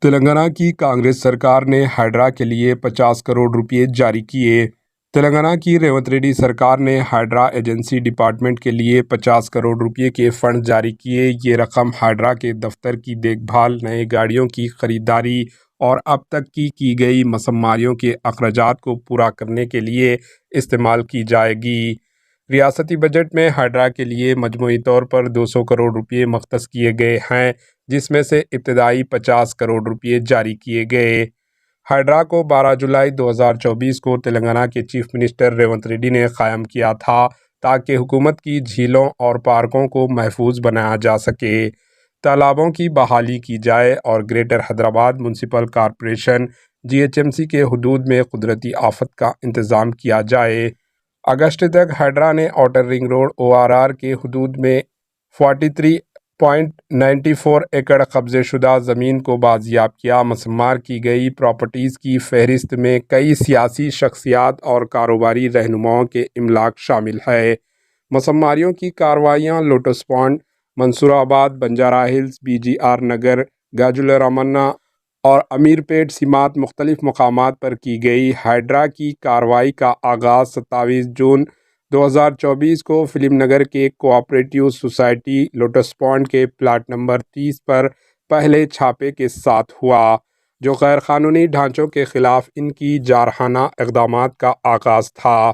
تلنگانہ کی کانگریس سرکار نے ہائیڈرا کے لیے 50 کروڑ روپے جاری کیے۔ تلنگانہ کی ریونت ریڈی سرکار نے ہائیڈرا ایجنسی ڈپارٹمنٹ کے لیے 50 کروڑ روپے کے فنڈ جاری کیے۔ یہ رقم ہائیڈرا کے دفتر کی دیکھ بھال، نئے گاڑیوں کی خریداری اور اب تک کی گئی مسماریوں کے اخراجات کو پورا کرنے کے لیے استعمال کی جائے گی۔ ریاستی بجٹ میں ہائیڈرا کے لیے مجموعی طور پر 200 کروڑ روپے مختص کیے گئے ہیں، جس میں سے ابتدائی 50 کروڑ روپے جاری کیے گئے۔ ہائیڈرا کو 12 جولائی 2024 کو تلنگانہ کے چیف منسٹر ریونت ریڈی نے قائم کیا تھا تاکہ حکومت کی جھیلوں اور پارکوں کو محفوظ بنایا جا سکے، تالابوں کی بحالی کی جائے اور greater Hyderabad municipal corporation GHMC کے حدود میں قدرتی آفت کا انتظام کیا جائے۔ اگست تک ہائیڈرا نے آؤٹر رنگ روڈ ORR کے حدود میں 43.94 ایکڑ قبضے شدہ زمین کو بازیاب کیا۔ مسمار کی گئی پراپرٹیز کی فہرست میں کئی سیاسی شخصیات اور کاروباری رہنماؤں کے املاک شامل ہے۔ مسماریوں کی کارروائیاں Lotus Pond, Mansoorabad, Banjara Hills, BGR Nagar, Gajularamaram اور امیر پیٹ سمیت مختلف مقامات پر کی گئی۔ ہائیڈرا کی کارروائی کا آغاز 27 جون 2024 کو فلم نگر کے کوآپریٹیو سوسائٹی لوٹس پونڈ کے پلاٹ نمبر 30 پر پہلے چھاپے کے ساتھ ہوا، جو غیر قانونی ڈھانچوں کے خلاف ان کی جارحانہ اقدامات کا آغاز تھا۔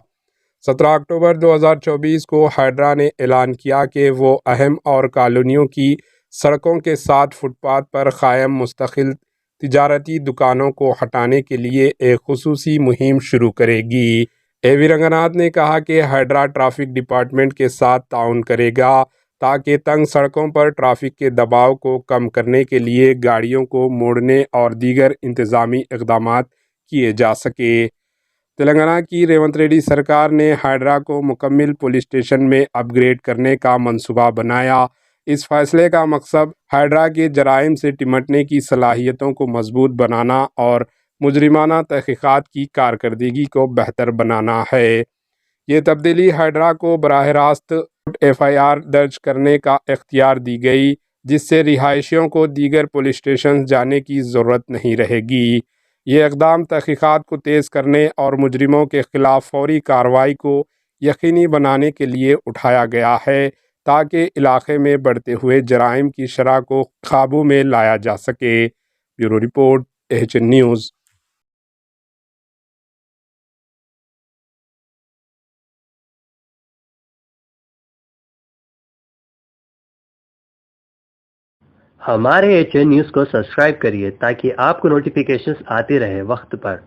17 اکتوبر 2024 کو ہائیڈرا نے اعلان کیا کہ وہ اہم اور کالونیوں کی سڑکوں کے ساتھ فٹ پاتھ پر قائم مستقل تجارتی دکانوں کو ہٹانے کے لیے ایک خصوصی مہم شروع کرے گی۔ AV رنگناتھ نے کہا کہ ہائیڈرا ٹریفک ڈپارٹمنٹ کے ساتھ تعاون کرے گا تاکہ تنگ سڑکوں پر ٹریفک کے دباؤ کو کم کرنے کے لیے گاڑیوں کو موڑنے اور دیگر انتظامی اقدامات کیے جا سکے۔ تلنگانہ کی ریونت ریڈی سرکار نے ہائیڈرا کو مکمل پولیس اسٹیشن میں اپ گریڈ کرنے کا منصوبہ بنایا۔ اس فیصلے کا مقصد ہائیڈرا کے جرائم سے نمٹنے کی صلاحیتوں کو مضبوط بنانا اور مجرمانہ تحقیقات کی کارکردگی کو بہتر بنانا ہے۔ یہ تبدیلی ہائیڈرا کو براہ راست FIR درج کرنے کا اختیار دی گئی، جس سے رہائشیوں کو دیگر پولیس اسٹیشن جانے کی ضرورت نہیں رہے گی۔ یہ اقدام تحقیقات کو تیز کرنے اور مجرموں کے خلاف فوری کارروائی کو یقینی بنانے کے لیے اٹھایا گیا ہے تاکہ علاقے میں بڑھتے ہوئے جرائم کی شرح کو قابو میں لایا جا سکے۔ Bureau report, AHN news. ہمارے HN نیوز کو سبسکرائب کریے تاکہ آپ کو نوٹیفیکیشنز آتے رہے وقت پر۔